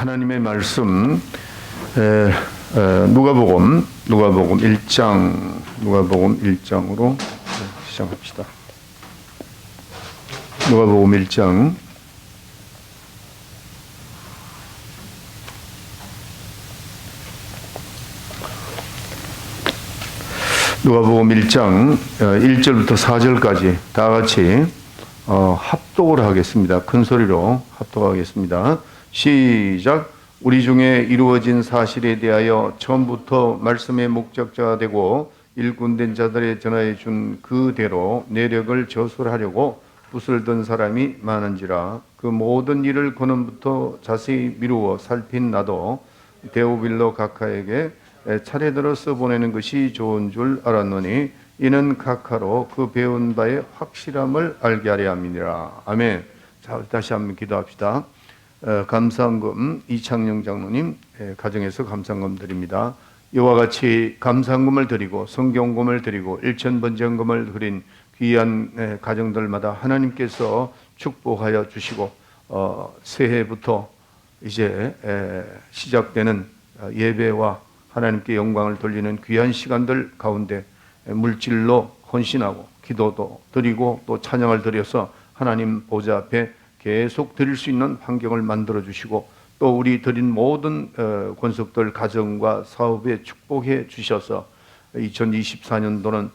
하나님의 말씀 누가복음 1장으로 시작합시다. 누가복음 1장 누가복음 1장 1절부터 4절까지 다 같이 합독을 하겠습니다. 큰 소리로 합독하겠습니다. 시작. 우리 중에 이루어진 사실에 대하여 처음부터 말씀의 목적자가 되고 일꾼된 자들에 전하여 준 그대로 내력을 저술하려고 붓을 든 사람이 많은지라. 그 모든 일을 근원부터 자세히 미루어 살핀 나도 데오빌로 각하에게 차례대로 써보내는 것이 좋은 줄 알았노니 이는 각하로 그 배운 바의 확실함을 알게 하려 함이니라. 아멘. 자, 다시 한번 기도합시다. 감사헌금 이창영 장로님 가정에서 감사헌금 드립니다. 이와 같이 감사헌금을 드리고 성경금을 드리고 일천번제헌금을 드린 귀한 가정들마다 하나님께서 축복하여 주시고 새해부터 이제 시작되는 예배와 하나님께 영광을 돌리는 귀한 시간들 가운데 물질로 헌신하고 기도도 드리고 또 찬양을 드려서 하나님 보좌 앞에 계속 드릴 수 있는 환경을 만들어 주시고 또 우리 드린 모든 권속들 가정과 사업에 축복해 주셔서 2024년도는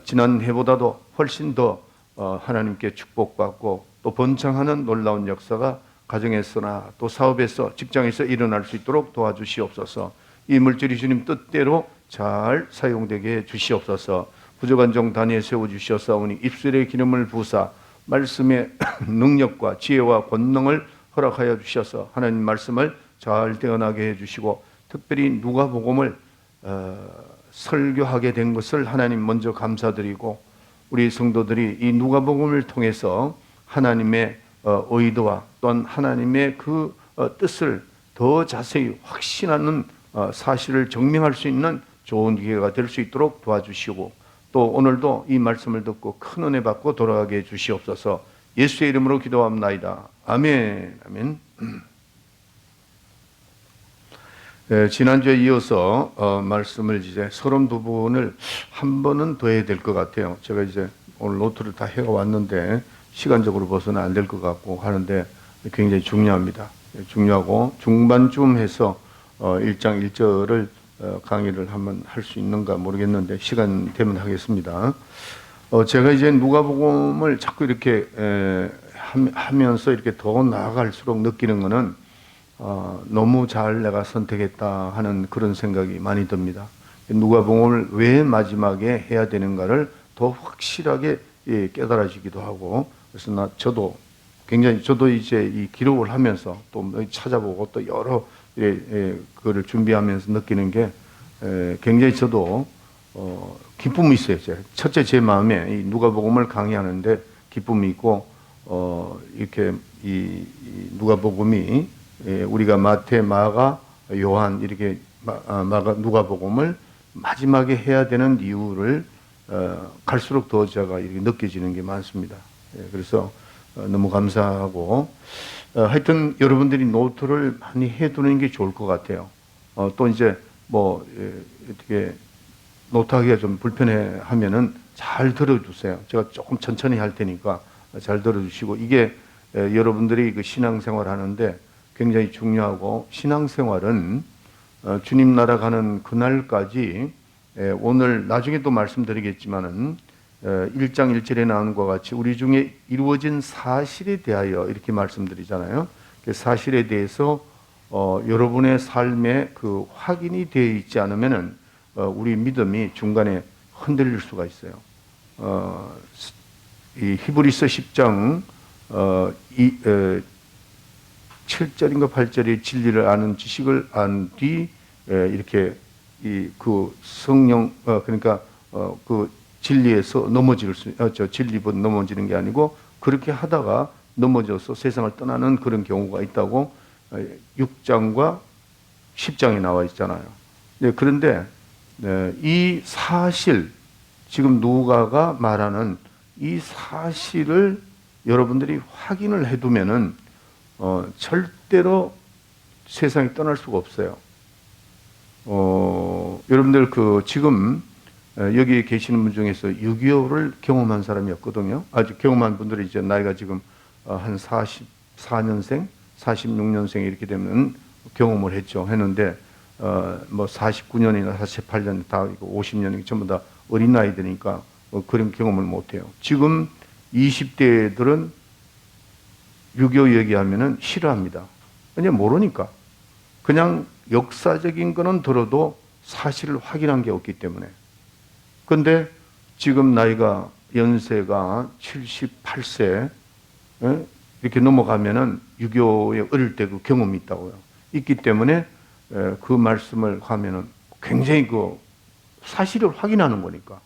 지난 해보다도 훨씬 더 하나님께 축복받고 또 번창하는 놀라운 역사가 가정에서나 또 사업에서 직장에서 일어날 수 있도록 도와주시옵소서. 이 물질이 주님 뜻대로 잘 사용되게 해 주시옵소서. 부족한 종 단위에 세워주셨사오니 입술의 기름을 부사 말씀의 능력과 지혜와 권능을 허락하여 주셔서 하나님 말씀을 잘 대언하게 해주시고 특별히 누가복음을 설교하게 된 것을 하나님 먼저 감사드리고 우리 성도들이 이 누가복음을 통해서 하나님의 의도와 또한 하나님의 그 뜻을 더 자세히 확신하는 사실을 증명할 수 있는 좋은 기회가 될 수 있도록 도와주시고 또 오늘도 이 말씀을 듣고 큰 은혜 받고 돌아가게 해 주시옵소서. 예수의 이름으로 기도합나이다. 아멘. 아멘. 지난주에 이어서 말씀을 이제 32분을 한 번은 더 해야 될 것 같아요. 제가 이제 오늘 노트를 다 해가 왔는데 시간적으로 봐서는 안 될 것 같고 하는데 굉장히 중요합니다. 중요하고 중반쯤 해서 1장 1절을 강의를 한번 할 수 있는가 모르겠는데 시간 되면 하겠습니다. 제가 이제 누가복음을 자꾸 이렇게 하면서 이렇게 더 나아갈수록 느끼는 것은 너무 잘 내가 선택했다 하는 그런 생각이 많이 듭니다. 누가복음을 왜 마지막에 해야 되는가를 더 확실하게 깨달아지기도 하고 그래서 저도 이제 이 기록을 하면서 또 찾아보고 또 여러 그거를 준비하면서 느끼는 게 굉장히 저도 기쁨이 있어요. 첫째 제 마음에 이 누가복음을 강의하는데 기쁨이 있고 이렇게 이 누가복음이 우리가 마태, 마가, 요한 이렇게 누가복음을 마지막에 해야 되는 이유를 갈수록 더 제가 이렇게 느껴지는 게 많습니다. 그래서 너무 감사하고 하여튼 여러분들이 노트를 많이 해두는 게 좋을 것 같아요. 또 이제 뭐 어떻게 노트하기가 좀 불편해 하면은 잘 들어주세요. 제가 조금 천천히 할 테니까 잘 들어주시고 이게 여러분들이 그 신앙생활 하는데 굉장히 중요하고 신앙생활은 주님 나라 가는 그날까지 오늘 나중에 또 말씀드리겠지만은 1장 1절에 나오는 것과 같이 우리 중에 이루어진 사실에 대하여 이렇게 말씀드리잖아요. 그 사실에 대해서 여러분의 삶에 그 확인이 되어 있지 않으면은 우리 믿음이 중간에 흔들릴 수가 있어요. 이 히브리서 10장 7절인가 8절의 진리를 아는 지식을 안 뒤 이렇게 그 성령 그러니까 그 진리에서 넘어질 수, 진리보다 넘어지는 게 아니고 그렇게 하다가 넘어져서 세상을 떠나는 그런 경우가 있다고 6장과 10장에 나와 있잖아요. 그런데 이 사실, 지금 누가가 말하는 이 사실을 여러분들이 확인을 해두면은 절대로 세상에 떠날 수가 없어요. 여러분들 지금 여기 계시는 분 중에서 6.25를 경험한 사람이 없거든요. 아직 경험한 분들이 이제 나이가 지금 한 44년생, 46년생 이렇게 되면 경험을 했는데 뭐 49년이나 48년 다 50년이 전부 다 어린 나이들이니까 그런 경험을 못 해요. 지금 20대들은 6.25 얘기하면은 싫어합니다. 그냥 모르니까. 그냥 역사적인 거는 들어도 사실을 확인한 게 없기 때문에. 근데 지금 나이가 연세가 78세 이렇게 넘어가면은 6.25에 어릴 때 그 경험이 있다고요. 있기 때문에 그 말씀을 하면은 굉장히 그 사실을 확인하는 거니까.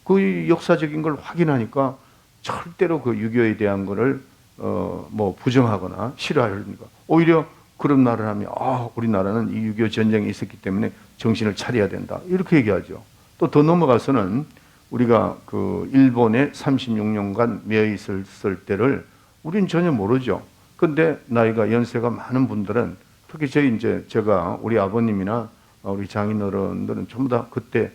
그 역사적인 걸 확인하니까 절대로 그 6.25에 대한 거를 뭐 부정하거나 싫어하니까 오히려 그런 말을 하면 우리나라는 이 6.25 전쟁이 있었기 때문에 정신을 차려야 된다 이렇게 얘기하죠. 또 더 넘어가서는 우리가 그 일본에 36년간 매여 있었을 때를 우린 전혀 모르죠. 근데 나이가 연세가 많은 분들은 특히 제가 우리 아버님이나 우리 장인어른들은 전부 다 그때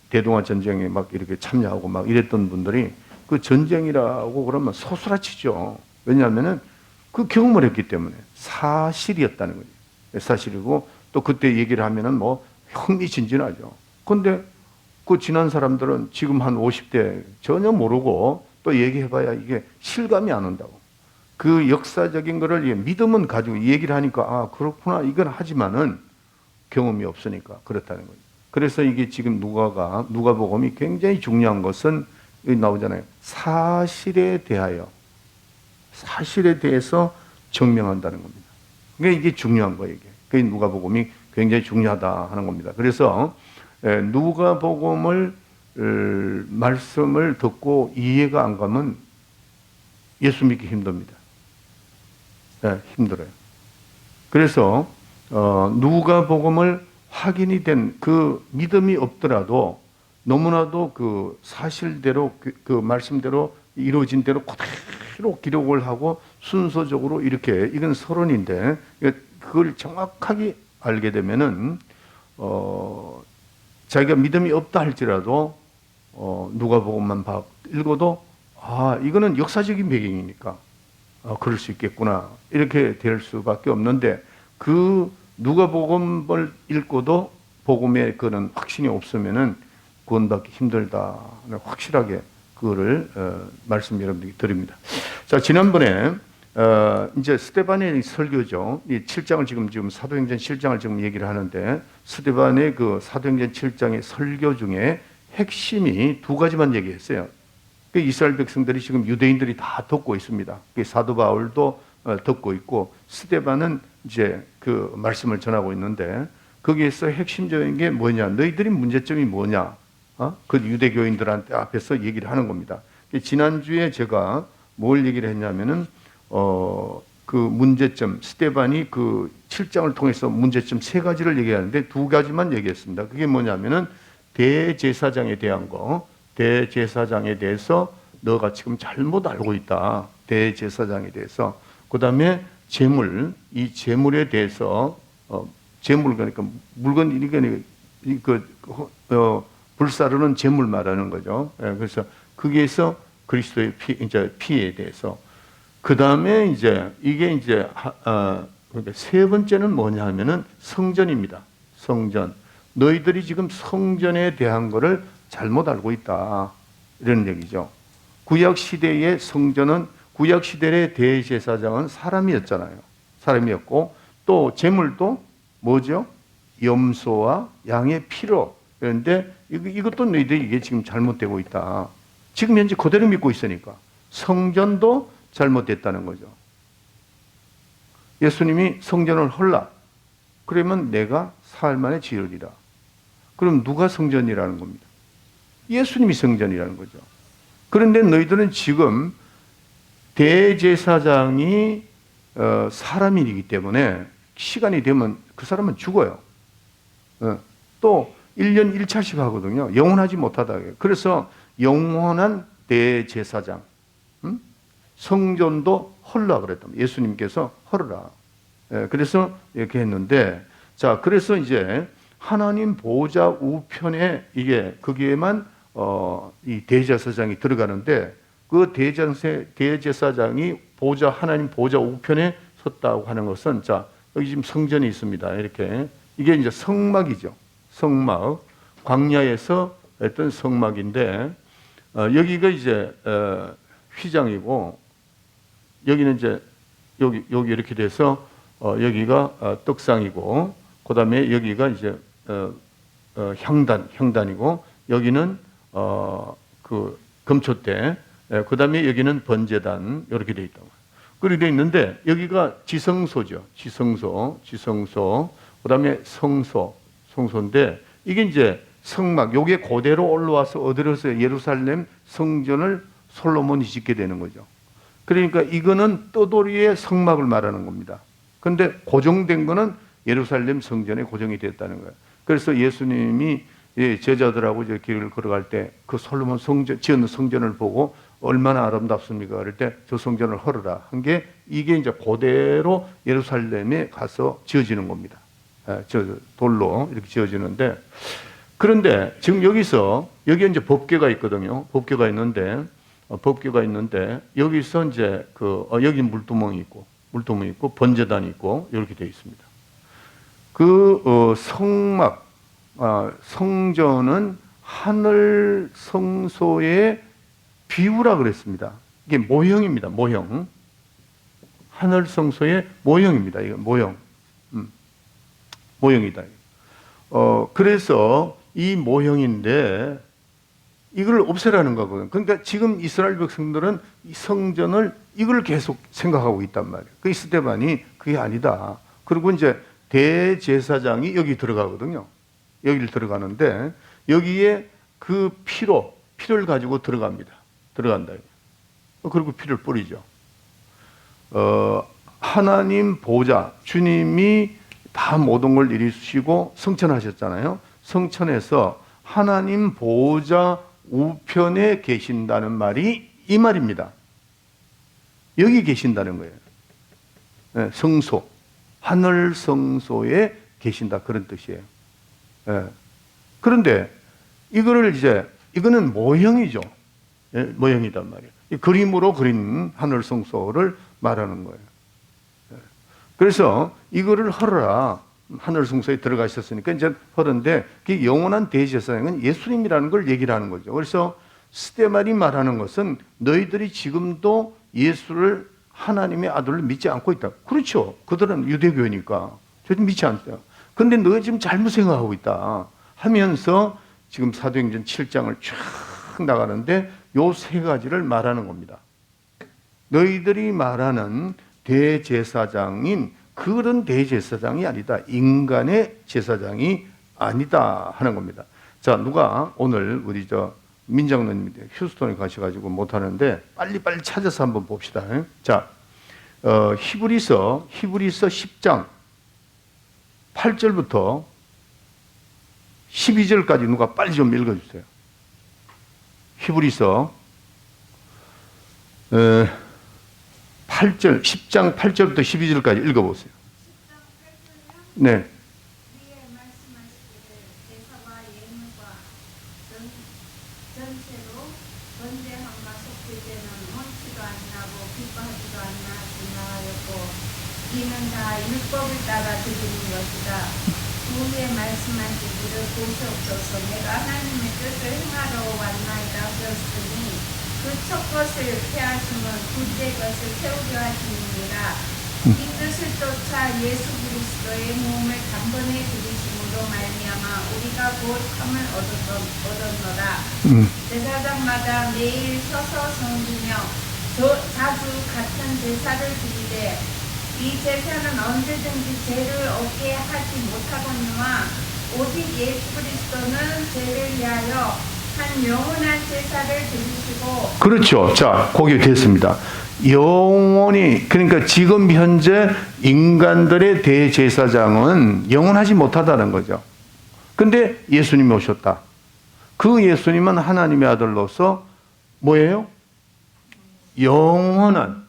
대동아 전쟁에 막 이렇게 참여하고 막 이랬던 분들이 그 전쟁이라고 그러면 소스라치죠. 왜냐하면은 그 경험을 했기 때문에 사실이었다는 거죠. 사실이고 또 그때 얘기를 하면은 뭐 흥미진진하죠. 근데 그 지난 사람들은 지금 한 50대 전혀 모르고 또 얘기해봐야 이게 실감이 안 온다고. 그 역사적인 거를 믿음은 가지고 얘기를 하니까 그렇구나 이건 하지만은 경험이 없으니까 그렇다는 거죠. 그래서 이게 지금 누가복음이 굉장히 중요한 것은 여기 나오잖아요. 사실에 대해서 증명한다는 겁니다. 그러니까 이게 중요한 거예요. 그게 누가복음이 굉장히 중요하다 하는 겁니다. 그래서 누가복음을 말씀을 듣고 이해가 안 가면 예수 믿기 힘듭니다. 힘들어요. 그래서 누가복음을 확인이 된 그 믿음이 없더라도 너무나도 그 사실대로 그 말씀대로 이루어진 대로 그대로 기록을 하고 순서적으로 이렇게 이건 서론인데 그걸 정확하게 알게 되면은 자기가 믿음이 없다 할지라도 누가복음만 읽어도 이거는 역사적인 배경이니까 그럴 수 있겠구나 이렇게 될 수밖에 없는데 그 누가복음을 읽고도 복음에 그런 확신이 없으면은 구원받기 힘들다 확실하게 그거를 말씀 여러분들께 드립니다. 자, 지난번에 이제 스데반의 설교죠. 이 7장을 지금 사도행전 7장을 지금 얘기를 하는데 스데반의 그 사도행전 7장의 설교 중에 핵심이 두 가지만 얘기했어요. 그 이스라엘 백성들이 지금 유대인들이 다 듣고 있습니다. 그 사도 바울도 듣고 있고 스데반은 이제 그 말씀을 전하고 있는데 거기에서 핵심적인 게 뭐냐? 너희들이 문제점이 뭐냐? 그 유대교인들한테 앞에서 얘기를 하는 겁니다. 지난주에 제가 뭘 얘기를 했냐면은 그 문제점 스데반이 그 7장을 통해서 문제점 세 가지를 얘기하는데 두 가지만 얘기했습니다. 그게 뭐냐면은 대제사장에 대한 거, 대제사장에 대해서 너가 지금 잘못 알고 있다. 대제사장에 대해서. 그다음에 재물, 이 재물에 대해서 재물 그러니까 물건 불사르는 재물 말하는 거죠. 그래서 거기에서 그리스도의 피에 대해서. 그 다음에 이게 그러니까 세 번째는 뭐냐 하면은 성전입니다. 성전. 너희들이 지금 성전에 대한 거를 잘못 알고 있다. 이런 얘기죠. 구약 시대의 성전은 구약 시대의 대제사장은 사람이었잖아요. 사람이었고 또 제물도 뭐죠? 염소와 양의 피로. 그런데 이것도 너희들이 이게 지금 잘못되고 있다. 지금 현재 그대로 믿고 있으니까 성전도 잘못됐다는 거죠. 예수님이 성전을 헐라. 그러면 내가 사흘 만에 지으리라. 그럼 누가 성전이라는 겁니다. 예수님이 성전이라는 거죠. 그런데 너희들은 지금 대제사장이 사람이기 때문에 시간이 되면 그 사람은 죽어요. 또 1년 1차씩 하거든요. 영원하지 못하다. 그래서 영원한 대제사장 성전도 헐라 그랬답니다. 예수님께서 헐으라. 그래서 이렇게 했는데, 자, 그래서 이제 하나님 보좌 우편에 이게 거기에만 이 대제사장이 들어가는데, 그 대제사장이 하나님 보좌 우편에 섰다고 하는 것은, 자, 여기 지금 성전이 있습니다. 이렇게 이게 이제 성막이죠. 성막, 광야에서 했던 성막인데, 여기가 이제 휘장이고, 여기는 이제 여기 이렇게 돼서 여기가 떡상이고, 그 다음에 여기가 이제 향단이고, 여기는 그 금초대, 그 다음에 여기는 번제단, 이렇게 돼 있다고. 그렇게 돼 있는데, 여기가 지성소죠. 지성소. 그 다음에 성소인데, 이게 이제 성막, 요게 그대로 올라와서 어디로서 예루살렘 성전을 솔로몬이 짓게 되는 거죠. 그러니까 이거는 떠돌이의 성막을 말하는 겁니다. 근데 고정된 거는 예루살렘 성전에 고정이 됐다는 거예요. 그래서 예수님이 제자들하고 이제 길을 걸어갈 때 그 솔로몬 지은 성전을 보고 얼마나 아름답습니까? 그럴 때 저 성전을 헐어라 한 게, 이게 이제 그대로 예루살렘에 가서 지어지는 겁니다. 저 돌로 이렇게 지어지는데, 그런데 지금 여기 이제 법궤가 있거든요. 법궤가 있는데 여기서 이제 여기 물두멍이 있고 번제단이 있고 이렇게 되어 있습니다. 성막, 성전은 하늘 성소의 비유라 그랬습니다. 이게 모형입니다. 모형. 하늘 성소의 모형입니다. 이거 모형. 모형이다. 그래서 이 모형인데 이걸 없애라는 거거든요. 그러니까 지금 이스라엘 백성들은 이 성전을 이걸 계속 생각하고 있단 말이에요. 그 스데반이 그게 아니다. 그리고 이제 대제사장이 여기 들어가거든요. 여기를 들어가는데 여기에 그 피를 가지고 들어간다. 그리고 피를 뿌리죠. 하나님 보좌, 주님이 다 모든 걸 이루시고 성천하셨잖아요. 성천에서 하나님 보좌 우편에 계신다는 말이 이 말입니다. 여기 계신다는 거예요. 네, 성소, 하늘 성소에 계신다, 그런 뜻이에요. 네. 그런데 이거는 모형이죠. 네, 모형이단 말이에요. 그림으로 그린 하늘 성소를 말하는 거예요. 네. 그래서 이거를 헐어라. 하늘 성소에 들어가셨으니까 이제 헐은데, 그 영원한 대제사장은 예수님이라는 걸 얘기를 하는 거죠. 그래서 스데반이 말하는 것은 너희들이 지금도 예수를 하나님의 아들을 믿지 않고 있다. 그렇죠. 그들은 유대교니까 저도 믿지 않대요. 근데 너 지금 잘못 생각하고 있다 하면서 지금 사도행전 7장을 쫙 나가는데 요 세 가지를 말하는 겁니다. 너희들이 말하는 대제사장인 그런 대제사장이 아니다. 인간의 제사장이 아니다 하는 겁니다. 자, 누가 오늘 우리 민정노님 휴스턴에 가셔가지고 못하는데 빨리빨리 찾아서 한번 봅시다. 자, 히브리서 10장 8절부터 12절까지 누가 빨리 좀 읽어주세요. 히브리서 10장 8절부터 12절까지 읽어보세요. 네. 이는 다 율법을 따라 드리는 것이다. 후에 말씀하시기를 보시옵소서. 내가 하나님의 뜻을 행하러 왔나이다 하셨으니 그 첫 것을 폐하심은 둘째 것을 세우려 하심이니라. 이 뜻을 쫓아 예수 그리스도의 몸을 단번에 드리심으로 말미암아 우리가 곧 함을 얻었노라. 제사장마다 매일 서서 섬기며 자주 같은 제사를 드리되 이 제사는 언제든지 죄를 없게 하지 못하거니와 오직 예수 그리스도는 죄를 위하여 한 영원한 제사를 드리시고. 그렇죠. 자, 거기 됐습니다. 영원히, 그러니까 지금 현재 인간들의 대제사장은 영원하지 못하다는 거죠. 근데 예수님이 오셨다. 그 예수님은 하나님의 아들로서 뭐예요? 영원한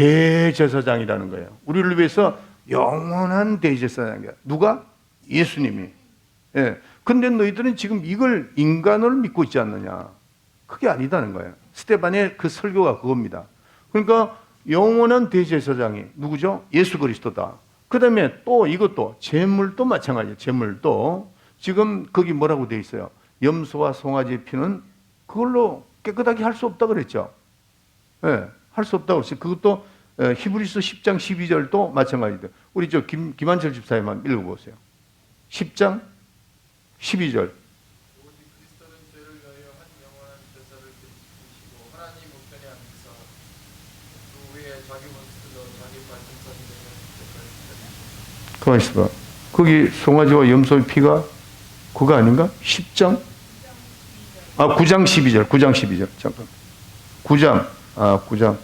대제사장이라는 거예요. 우리를 위해서 영원한 대제사장이야. 누가? 예수님이. 예. 근데 너희들은 지금 이걸 인간을 믿고 있지 않느냐? 그게 아니다는 거예요. 스데반의 그 설교가 그겁니다. 그러니까 영원한 대제사장이 누구죠? 예수 그리스도다. 그 다음에 또 이것도 제물도 마찬가지예요. 제물도 지금 거기 뭐라고 돼 있어요? 염소와 송아지의 피는 그걸로 깨끗하게 할 수 없다 그랬죠. 예, 할 수 없다고 했어요. 그것도 히브리서 10장 12절도 마찬가지다. 우리 저 김한철 집사님만 읽어보세요. 10장 12절. 오직 그리스도는 죄를 위하여 한 영원한 제사를 드리시고 하나님 우편에 앉으사 그 후에 자기 원수들로 자기 발등상이 되는 때까지 가만 있어봐. 거기 송아지와 염소의 피가 그거 아닌가? 10장? 9장 12절. 9장 12절. 잠깐. 9장. 9장.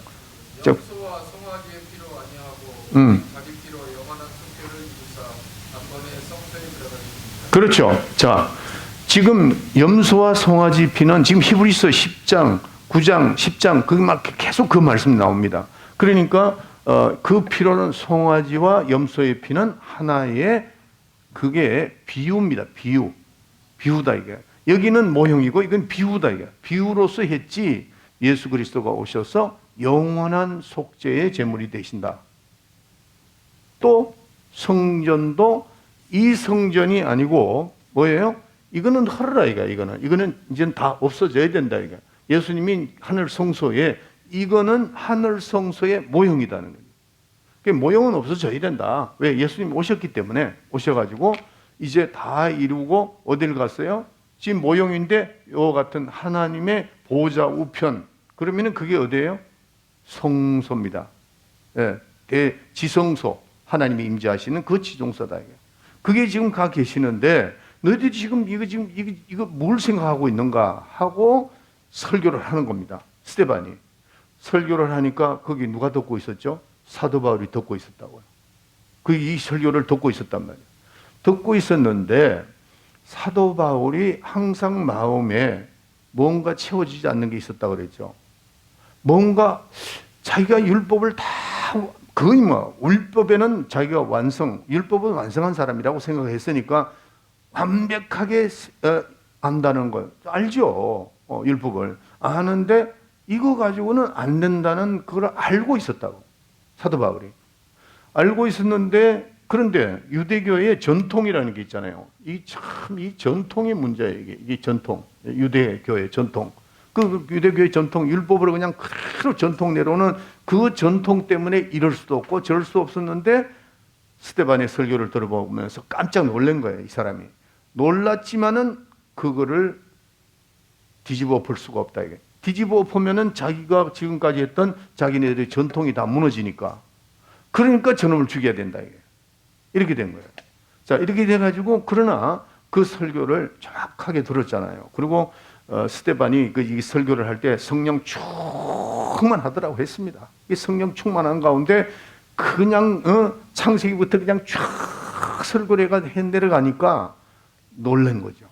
염소와 송아지의 피로 아니하고 자기 피로 영원한 속죄를 이루사 단번에 성소에 들어가십니다. 그렇죠. 자, 지금 염소와 송아지 피는 지금 히브리서 10장, 9장, 10장 그 막 계속 그 말씀이 나옵니다. 그러니까 그 피로는 송아지와 염소의 피는 하나의 그게 비유입니다. 비유다 이게. 여기는 모형이고 이건 비유다 이게. 비유로서 했지 예수 그리스도가 오셔서 영원한 속죄의 제물이 되신다. 또 성전도 이 성전이 아니고 뭐예요? 이거는 헐라 이거는 이제 다 없어져야 된다 이거. 예수님이 하늘 성소에 이거는 하늘 성소의 모형이다는 거예요. 그 모형은 없어져야 된다. 왜? 예수님 오셨기 때문에 오셔가지고 이제 다 이루고 어딜 갔어요? 지금 모형인데 요 같은 하나님의 보좌 우편. 그러면은 그게 어디예요? 성소입니다. 예, 대지성소. 하나님이 임재하시는 그 지종소다. 그게 지금 가 계시는데 너희들이 지금 이거 뭘 생각하고 있는가 하고 설교를 하는 겁니다. 스데반이 설교를 하니까 거기 누가 듣고 있었죠? 사도 바울이 듣고 있었다고요. 그 이 설교를 듣고 있었단 말이에요. 듣고 있었는데 사도 바울이 항상 마음에 뭔가 채워지지 않는 게 있었다고 그랬죠. 뭔가 자기가 율법을 다 거의 율법에는 자기가 율법은 완성한 사람이라고 생각했으니까 완벽하게 안다는 걸 알죠. 율법을 아는데 이거 가지고는 안 된다는 그걸 알고 있었다고 사도 바울이 알고 있었는데 그런데 유대교의 전통이라는 게 있잖아요. 이 전통의 문제예요. 이게 전통, 유대교의 전통. 그 유대교의 전통, 율법으로 그냥 그대로 전통내로는 그 전통 때문에 이럴 수도 없고 저럴 수 없었는데 스데반의 설교를 들어보면서 깜짝 놀란 거예요. 이 사람이. 놀랐지만은 그거를 뒤집어 볼 수가 없다. 이게. 뒤집어 보면은 자기가 지금까지 했던 자기네들의 전통이 다 무너지니까. 그러니까 저놈을 죽여야 된다. 이게. 이렇게 된 거예요. 자, 이렇게 돼가지고 그러나 그 설교를 정확하게 들었잖아요. 그리고 스데반이 이 설교를 할 때 성령 충만하더라고 했습니다. 이 성령 충만한 가운데 그냥 창세기부터 그냥 쫙 설교를 내려가니까 놀란 거죠.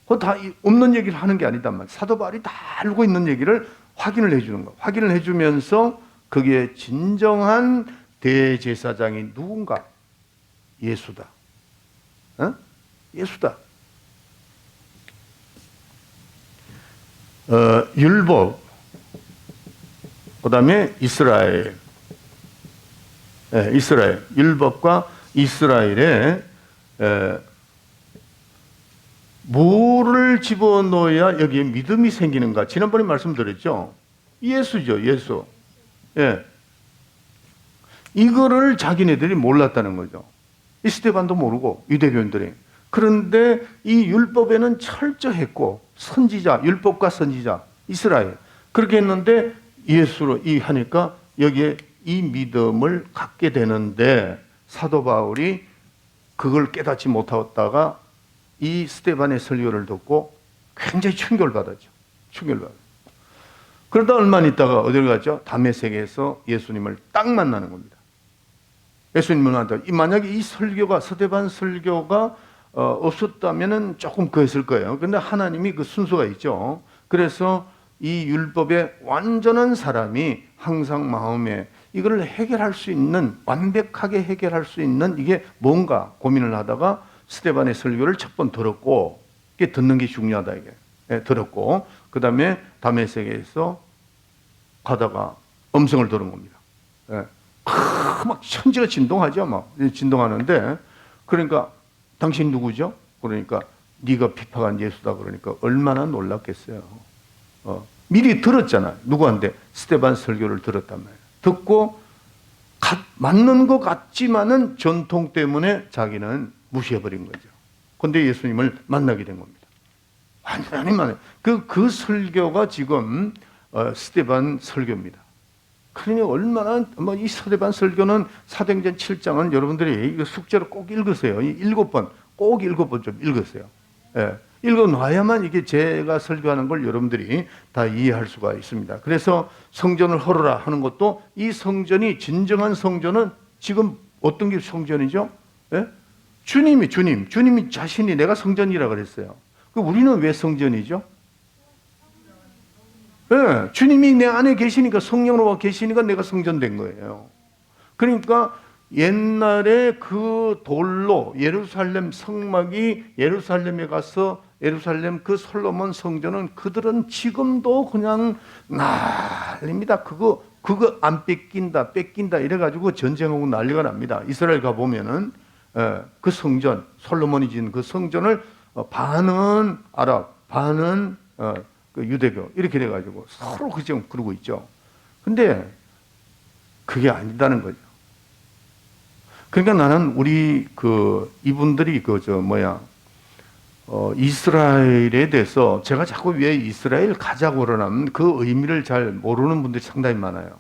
그거 다 없는 얘기를 하는 게 아니단 말이에요. 사도 바울이 다 알고 있는 얘기를 확인을 해주는 거. 확인을 해주면서 그게 진정한 대제사장이 누군가? 예수다. 예수다. 율법, 그 다음에 이스라엘. 이스라엘. 율법과 이스라엘에 뭐를 집어넣어야 여기에 믿음이 생기는가? 지난번에 말씀드렸죠? 예수죠, 예수. 예. 이거를 자기네들이 몰랐다는 거죠. 이 스데반도 모르고, 유대교인들이. 그런데 이 율법에는 철저했고, 선지자, 율법과 선지자, 이스라엘. 그렇게 했는데 예수로 하니까 여기에 이 믿음을 갖게 되는데 사도 바울이 그걸 깨닫지 못하다가 이 스데반의 설교를 듣고 굉장히 충격을 받았죠. 그러다 얼마 있다가 어디를 갔죠? 다메섹에서 예수님을 딱 만나는 겁니다. 예수님을 만나다. 만약에 이 설교가 스데반 설교가 없었다면은 조금 그랬을 거예요. 그런데 하나님이 그 순서가 있죠. 그래서 이 율법의 완전한 사람이 항상 마음에 이걸 해결할 수 있는, 완벽하게 해결할 수 있는 이게 뭔가 고민을 하다가 스데반의 설교를 첫 번 들었고, 이게 듣는 게 중요하다 이게. 예, 들었고, 그 다음에 다메섹에서 가다가 음성을 들은 겁니다. 예. 막 천지가 진동하죠, 막 진동하는데, 그러니까 당신 누구죠? 그러니까 네가 비파간 예수다. 그러니까 얼마나 놀랐겠어요. 미리 들었잖아요. 누구한테? 스데반 설교를 들었단 말이에요. 듣고 맞는 것 같지만은 전통 때문에 자기는 무시해버린 거죠. 그런데 예수님을 만나게 된 겁니다. 완전히 만나요. 그 설교가 지금 스데반 설교입니다. 그러니 얼마나 이 스데반 설교는 사도행전 7장은 여러분들이 숙제로 꼭 읽으세요. 7번, 꼭 7번 좀 읽으세요. 예, 읽어놔야만 이게 제가 설교하는 걸 여러분들이 다 이해할 수가 있습니다. 그래서 성전을 헐어라 하는 것도 이 성전이 진정한 성전은 지금 어떤 게 성전이죠? 예? 주님이 자신이 내가 성전이라 그랬어요. 우리는 왜 성전이죠? 예, 주님이 내 안에 계시니까, 성령으로 계시니까 내가 성전된 거예요. 그러니까 옛날에 그 돌로 예루살렘 성막이 예루살렘에 가서 예루살렘 그 솔로몬 성전은 그들은 지금도 그냥 난립니다. 그거 안 뺏긴다 이래가지고 전쟁하고 난리가 납니다. 이스라엘 가보면은 그 성전, 솔로몬이 지은 그 성전을 반은 아랍, 반은 그 유대교 이렇게 돼가지고 서로 그러고 있죠. 근데 그게 아니다는 거죠. 그러니까 나는 우리 이분들이 이스라엘에 대해서 제가 자꾸 왜 이스라엘 가자고 그러냐면 그 의미를 잘 모르는 분들이 상당히 많아요.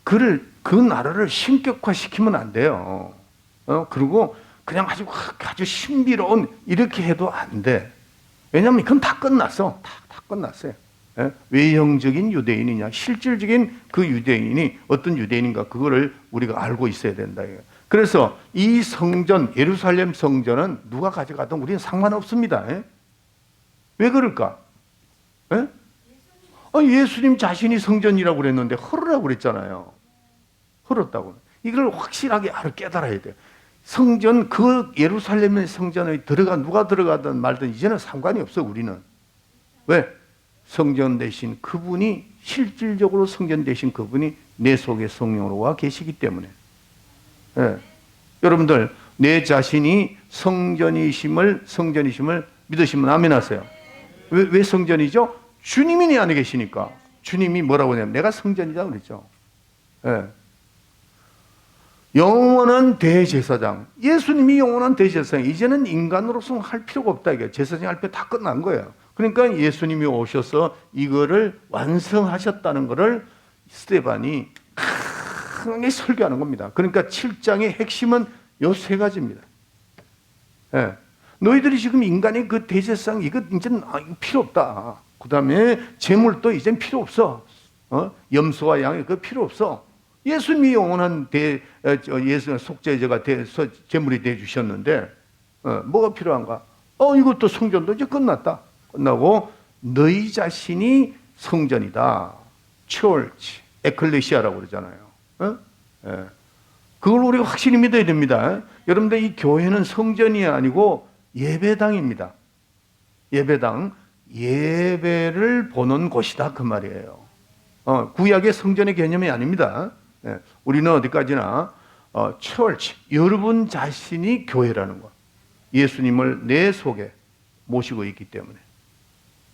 그 나라를 신격화시키면 안 돼요. 그리고 그냥 아주 신비로운 이렇게 해도 안 돼. 왜냐하면 그건 다 끝났어. 다 끝났어요. 예? 외형적인 유대인이냐, 실질적인 그 유대인이 어떤 유대인인가, 그거를 우리가 알고 있어야 된다. 그래서 이 성전, 예루살렘 성전은 누가 가져가든 우리는 상관없습니다. 예? 왜 그럴까? 예? 예수님 자신이 성전이라고 그랬는데 헐으라고 그랬잖아요. 헐었다고. 이걸 확실하게 깨달아야 돼요. 성전, 그 예루살렘의 성전에 누가 들어가든 말든 이제는 상관이 없어, 우리는. 왜? 성전 대신 그분이, 실질적으로 성전 대신 그분이 내 속에 성령으로 와 계시기 때문에. 예. 여러분들, 내 자신이 성전이심을 믿으시면 아멘 하세요. 왜 성전이죠? 주님이 내 안에 계시니까. 주님이 뭐라고 하냐면 내가 성전이다 그랬죠. 예. 영원한 대제사장. 예수님이 영원한 대제사장. 이제는 인간으로서 할 필요가 없다. 이게 제사장 할 필요 다 끝난 거예요. 그러니까 예수님이 오셔서 이거를 완성하셨다는 것을 스데반이 강하게 설교하는 겁니다. 그러니까 7장의 핵심은 요 세 가지입니다. 예. 너희들이 지금 인간의 그 대제사장 이거 이제는 필요 없다. 그 다음에 제물도 이젠 필요 없어. 염소와 양이 그거 필요 없어. 예수님이 영원한 예수 속죄제가 제물이 돼 주셨는데 뭐가 필요한가? 이것도 성전도 이제 끝났다. 끝나고 너희 자신이 성전이다. church, 에클레시아라고 그러잖아요. 예. 그걸 우리가 확실히 믿어야 됩니다. 여러분들, 이 교회는 성전이 아니고 예배당입니다. 예배당, 예배를 보는 곳이다 그 말이에요. 구약의 성전의 개념이 아닙니다. 예. 우리는 어디까지나 church, 여러분 자신이 교회라는 것. 예수님을 내 속에 모시고 있기 때문에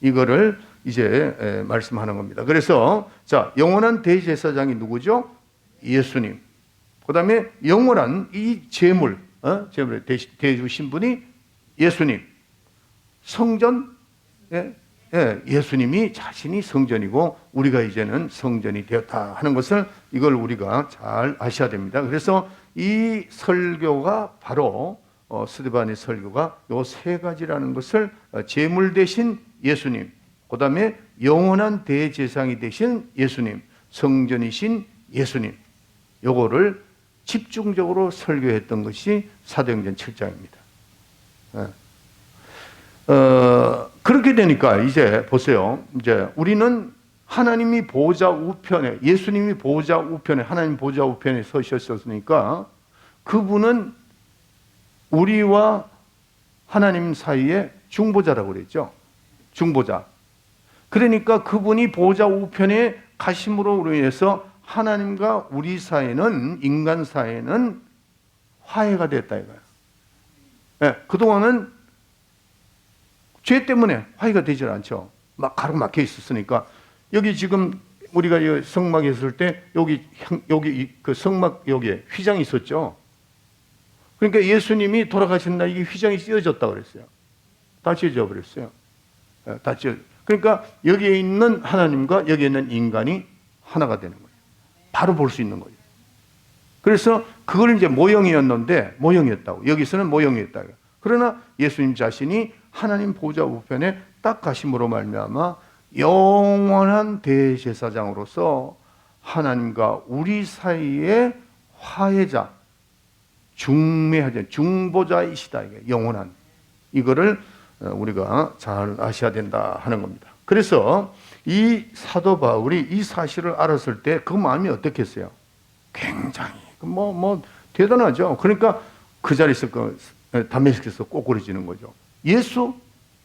이거를 이제 말씀하는 겁니다. 그래서 자, 영원한 대제사장이 누구죠? 예수님. 그 다음에 영원한 이 제물을 대주신 분이 예수님. 성전, 예수님이 자신이 성전이고 우리가 이제는 성전이 되었다 하는 것을, 이걸 우리가 잘 아셔야 됩니다. 그래서 이 설교가 바로 스데반의 설교가 요 세 가지라는 것을, 제물 대신 예수님, 그 다음에 영원한 대제사장이 되신 예수님, 성전이신 예수님, 요거를 집중적으로 설교했던 것이 사도행전 7장입니다. 그렇게 되니까 이제 보세요. 이제 우리는 하나님이 보좌 우편에, 예수님이 보좌 우편에, 하나님 보좌 우편에 서셨으니까 그분은 우리와 하나님 사이에 중보자라고 그랬죠. 중보자. 그러니까 그분이 보좌 우편에 가심으로 인해서 하나님과 우리 사이는, 인간 사이는 화해가 됐다 이거예요. 네, 그동안은 죄 때문에 화해가 되질 않죠. 막 가로막혀 있었으니까. 여기 지금 우리가 성막에 있을 때 여기 그 성막 여기에 휘장이 있었죠. 그러니까 예수님이 돌아가신 날 이게 휘장이 찢어졌다 그랬어요. 다 찢어져 버렸어요. 다 찢어. 그러니까 여기에 있는 하나님과 여기에 있는 인간이 하나가 되는 거예요. 바로 볼 수 있는 거예요. 그래서 그걸 이제 모형이었는데, 모형이었다고. 여기서는 모형이었다. 그러나 예수님 자신이 하나님 보좌 우편에 딱 가심으로 말미암아 영원한 대제사장으로서 하나님과 우리 사이의 화해자, 중매하자, 중보자이시다. 이게 영원한. 이거를 우리가 잘 아셔야 된다 하는 겁니다. 그래서 이 사도 바울이 이 사실을 알았을 때 그 마음이 어떻겠어요? 굉장히 대단하죠. 그러니까 그 자리에서 다메섹에서 꼬꾸라지는 거죠. 예수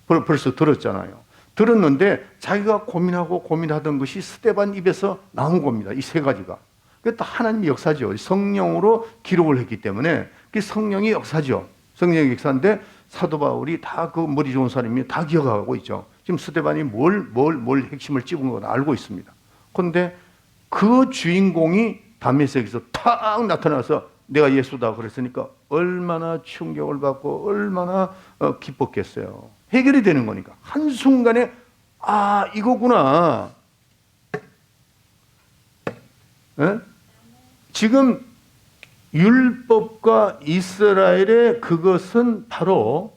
벌써 들었잖아요. 들었는데 자기가 고민하던 것이 스데반 입에서 나온 겁니다. 이 세 가지가. 그게 다 하나님의 역사죠. 성령으로 기록을 했기 때문에 그게 성령의 역사죠. 성령의 역사인데 사도 바울이 다 그 머리 좋은 사람이 다 기억하고 있죠. 지금 스데반이 뭘 핵심을 찝은 건 알고 있습니다. 그런데 그 주인공이 다메섹에서 탁 나타나서 내가 예수다 그랬으니까 얼마나 충격을 받고 얼마나 기뻤겠어요. 해결이 되는 거니까. 한순간에 아 이거구나. 에? 지금 율법과 이스라엘의 그것은 바로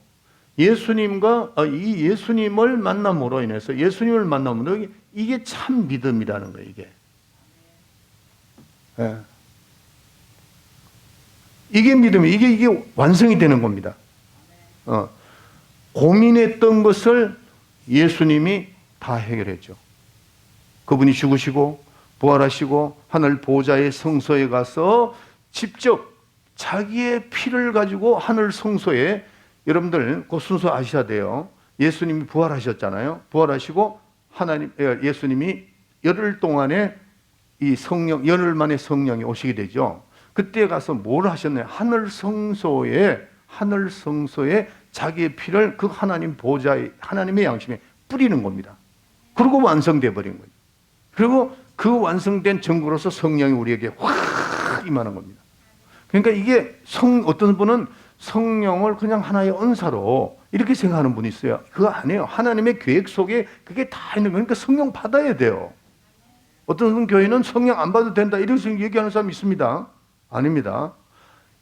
예수님과 이 예수님을 만남으로 인해서 예수님을 만남으로 이게 참 믿음이라는 거예요. 이게. 예. 이게 믿음이 이게 완성이 되는 겁니다. 고민했던 것을 예수님이 다 해결했죠. 그분이 죽으시고 부활하시고 하늘 보좌의 성소에 가서 직접 자기의 피를 가지고 하늘 성소에 여러분들 그 순서 아셔야 돼요. 예수님이 부활하셨잖아요. 부활하시고 예수님이 열흘 동안에 이 성령 열흘 만에 성령이 오시게 되죠. 그때 가서 뭘 하셨나요? 하늘 성소에 자기의 피를 그 하나님 보좌에 하나님의 양심에 뿌리는 겁니다. 그리고 완성돼 버린 거예요. 그리고 그 완성된 증거로서 성령이 우리에게 확 임하는 겁니다. 그러니까 이게 어떤 분은 성령을 그냥 하나의 은사로 이렇게 생각하는 분이 있어요. 그거 아니에요. 하나님의 계획 속에 그게 다 있는 거니까 성령 받아야 돼요. 어떤 교회는 성령 안 받아도 된다 이렇게 얘기하는 사람이 있습니다. 아닙니다.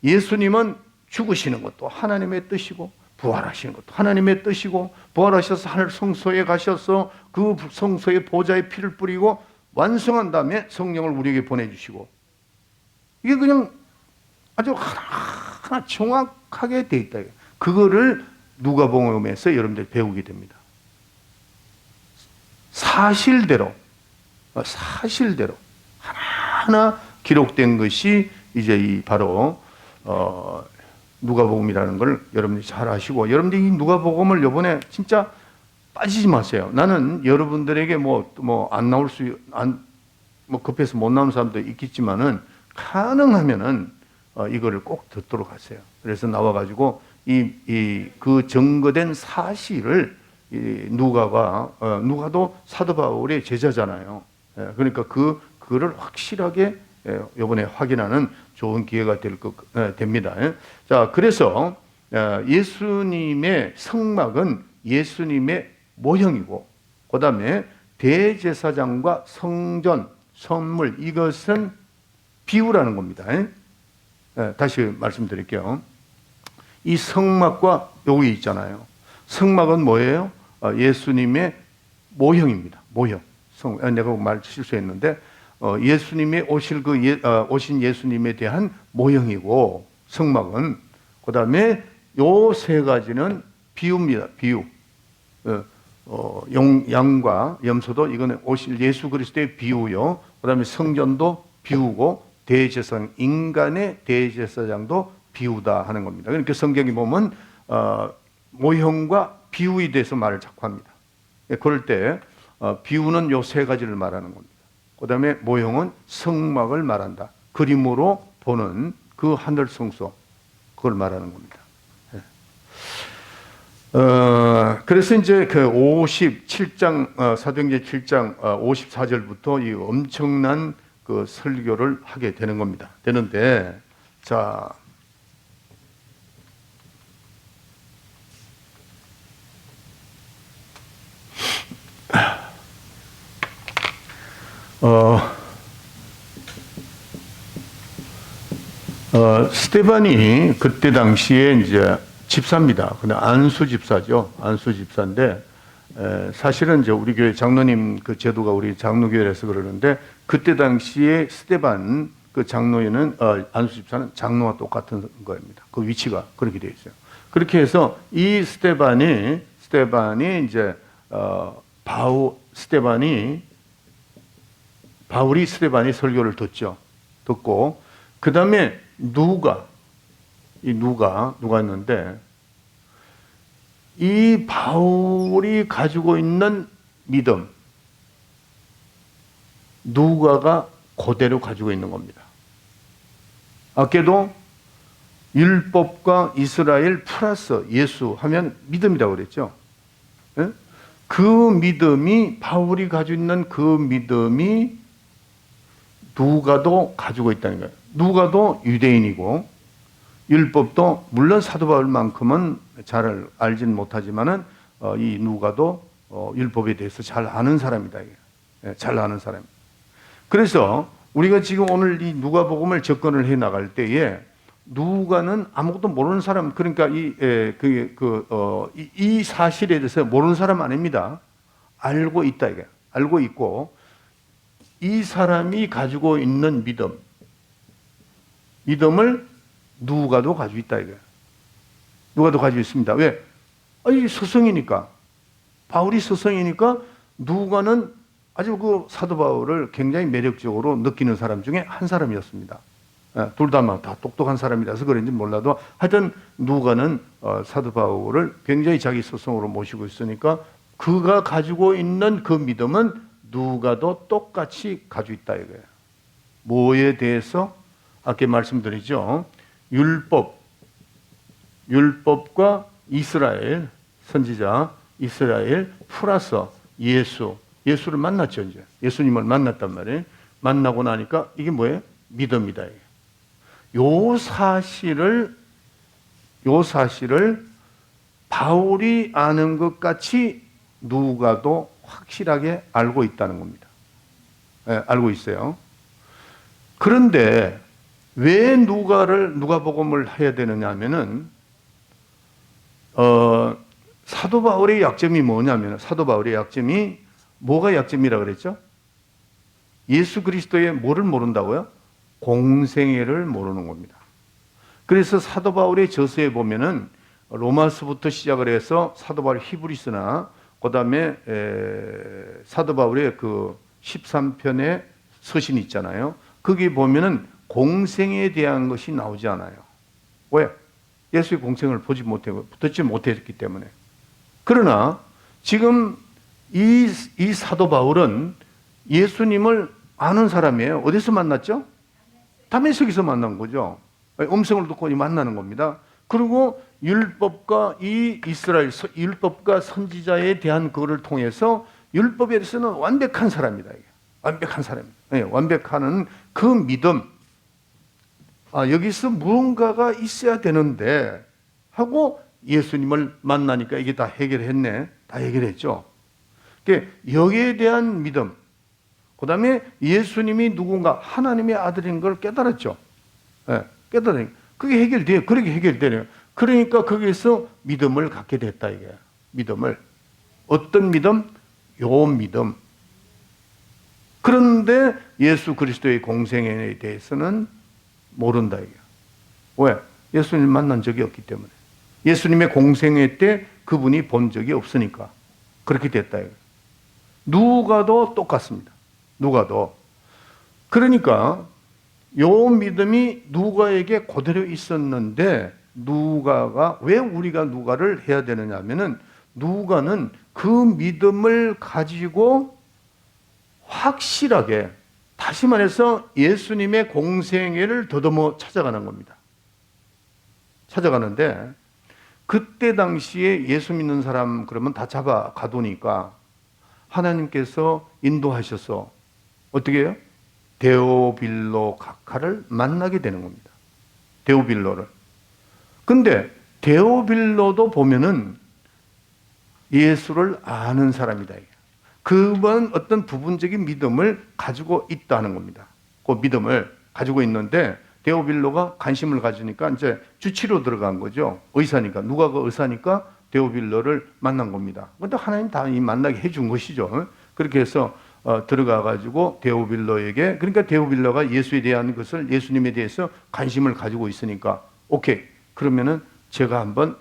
예수님은 죽으시는 것도 하나님의 뜻이고 부활하시는 것도 하나님의 뜻이고 부활하셔서 하늘 성소에 가셔서 그 성소의 보좌에 피를 뿌리고 완성한 다음에 성령을 우리에게 보내주시고 이게 그냥 아주 하나 정확하게 돼 있다. 그거를 누가복음에서 여러분들이 배우게 됩니다. 사실대로 하나하나 기록된 것이 이제 바로 누가복음이라는 걸 여러분들이 잘 아시고 여러분들이 이 누가복음을 이번에 진짜 빠지지 마세요. 나는 여러분들에게 안 나올 급해서 못 나오는 사람도 있겠지만은 가능하면은 이거를 꼭 듣도록 하세요. 그래서 나와가지고 그 증거된 사실을 누가도 사도 바울의 제자잖아요. 그러니까 그거를 확실하게 이번에 확인하는 좋은 기회가 됩니다. 자, 그래서 예수님의 성막은 예수님의 모형이고, 그 다음에 대제사장과 성전, 선물, 이것은 비유라는 겁니다. 다시 말씀드릴게요. 이 성막과 여기 있잖아요. 성막은 뭐예요? 예수님의 모형입니다. 모형. 내가 말 실수했는데, 예수님이 오신 예수님에 대한 모형이고, 성막은. 그 다음에 요 세 가지는 비유입니다. 비유. 양과 염소도 이거는 오실 예수 그리스도의 비유요. 그다음에 성전도 비유고 대제사장 인간의 대제사장도 비유다 하는 겁니다. 그러니까 성경에 보면 모형과 비유에 대해서 말을 자꾸 합니다. 그럴 때 비유는 요 세 가지를 말하는 겁니다. 그다음에 모형은 성막을 말한다. 그림으로 보는 그 하늘 성소 그걸 말하는 겁니다. 그래서 이제 그 57장 사도행전 7장 54절부터 이 엄청난 그 설교를 하게 되는 겁니다. 되는데 자 스데반이 그때 당시에 이제 집사입니다. 근데 안수 집사죠. 안수 집사인데 사실은 이제 우리 교회 장로님 그 제도가 우리 장로교회에서 그러는데 그때 당시에 스데반 그 장로에는 안수 집사는 장로와 똑같은 거입니다. 그 위치가 그렇게 되어 있어요. 그렇게 해서 이 스데반이 이제 바울이 스데반이 설교를 듣고 그 다음에 누가 있는데 이 바울이 가지고 있는 믿음 누가가 그대로 가지고 있는 겁니다. 아까도 율법과 이스라엘 플러스 예수 하면 믿음이라고 그랬죠. 예? 그 믿음이 바울이 가지고 있는 그 믿음이 누가도 가지고 있다는 거예요. 누가도 유대인이고 율법도 물론 사도 바울만큼은 잘 알지는 못하지만은 이 누가도 율법에 대해서 잘 아는 사람이다. 예, 잘 아는 사람. 그래서 우리가 지금 오늘 이 누가복음을 접근을 해 나갈 때에 누가는 아무것도 모르는 사람, 그러니까 이 사실에 대해서 모르는 사람 아닙니다. 알고 있다 이게. 알고 있고 이 사람이 가지고 있는 믿음을 누가도 가지고 있다 이거예요. 누가도 가지고 있습니다. 왜? 이 스승이니까. 바울이 스승이니까 누가는 아주 그 사도 바울을 굉장히 매력적으로 느끼는 사람 중에 한 사람이었습니다. 둘 다 똑똑한 사람이라서 그런지 몰라도 하여튼 누가는 사도 바울을 굉장히 자기 스승으로 모시고 있으니까 그가 가지고 있는 그 믿음은 누가도 똑같이 가지고 있다 이거예요. 뭐에 대해서? 아까 말씀드리죠. 율법과 이스라엘 선지자 이스라엘 플러스 예수를 만났죠. 이제 예수님을 만났단 말이에요. 만나고 나니까 이게 뭐예요? 믿음이다. 요 사실을 바울이 아는 것 같이 누가도 확실하게 알고 있다는 겁니다. 네, 알고 있어요. 그런데 왜 누가복음을 해야 되느냐 하면은 사도 바울의 약점이 뭐냐면 사도 바울의 약점이 뭐가 약점이라고 그랬죠? 예수 그리스도의 뭐를 모른다고요? 공생애를 모르는 겁니다. 그래서 사도 바울의 저서에 보면은 로마서부터 시작을 해서 사도 바울 히브리서나 그다음에 사도 바울의 그 13편의 서신 있잖아요. 거기 보면은 공생에 대한 것이 나오지 않아요. 왜? 예수의 공생을 듣지 못했기 때문에. 그러나 지금 이 사도 바울은 예수님을 아는 사람이에요. 어디서 만났죠? 다메섹에서 만난 거죠. 음성을 듣고 만나는 겁니다. 그리고 율법과 이 이스라엘 율법과 선지자에 대한 그거를 통해서 율법에 대해서는 완벽한 사람이다. 완벽한 사람입니다. 네, 완벽한 그 믿음. 여기서 무언가가 있어야 되는데 하고 예수님을 만나니까 이게 다 해결했네. 다 해결했죠. 그러니까 여기에 대한 믿음. 그 다음에 예수님이 누군가 하나님의 아들인 걸 깨달았죠. 네, 깨달으니까 그게 해결돼요. 그렇게 해결되네요. 그러니까 거기에서 믿음을 갖게 됐다 이게. 믿음을. 어떤 믿음? 요 믿음. 그런데 예수 그리스도의 공생애에 대해서는 모른다 이게. 왜? 예수님 만난 적이 없기 때문에. 예수님의 공생애 때 그분이 본 적이 없으니까. 그렇게 됐다. 누가도 똑같습니다. 누가도. 그러니까 요 믿음이 누가에게 그대로 있었는데 누가가 왜 우리가 누가를 해야 되느냐 하면은 누가는 그 믿음을 가지고 확실하게 다시 말해서 예수님의 공생애를 더듬어 찾아가는 겁니다. 찾아가는데 그때 당시에 예수 믿는 사람 그러면 다 잡아 가두니까 하나님께서 인도하셔서 어떻게 해요? 데오빌로 각하를 만나게 되는 겁니다. 데오빌로를. 근데 데오빌로도 보면은 예수를 아는 사람이다. 그분 어떤 부분적인 믿음을 가지고 있다는 겁니다. 그 믿음을 가지고 있는데 데오빌로가 관심을 가지니까 이제 주치로 들어간 거죠. 의사니까. 누가가 의사니까 데오빌로를 만난 겁니다. 근데 하나님 다 만나게 해준 것이죠. 그렇게 해서 들어가 가지고 데오빌로에게, 그러니까 데오빌로가 예수에 대한 것을, 예수님에 대해서 관심을 가지고 있으니까 오케이, 그러면은 제가 한번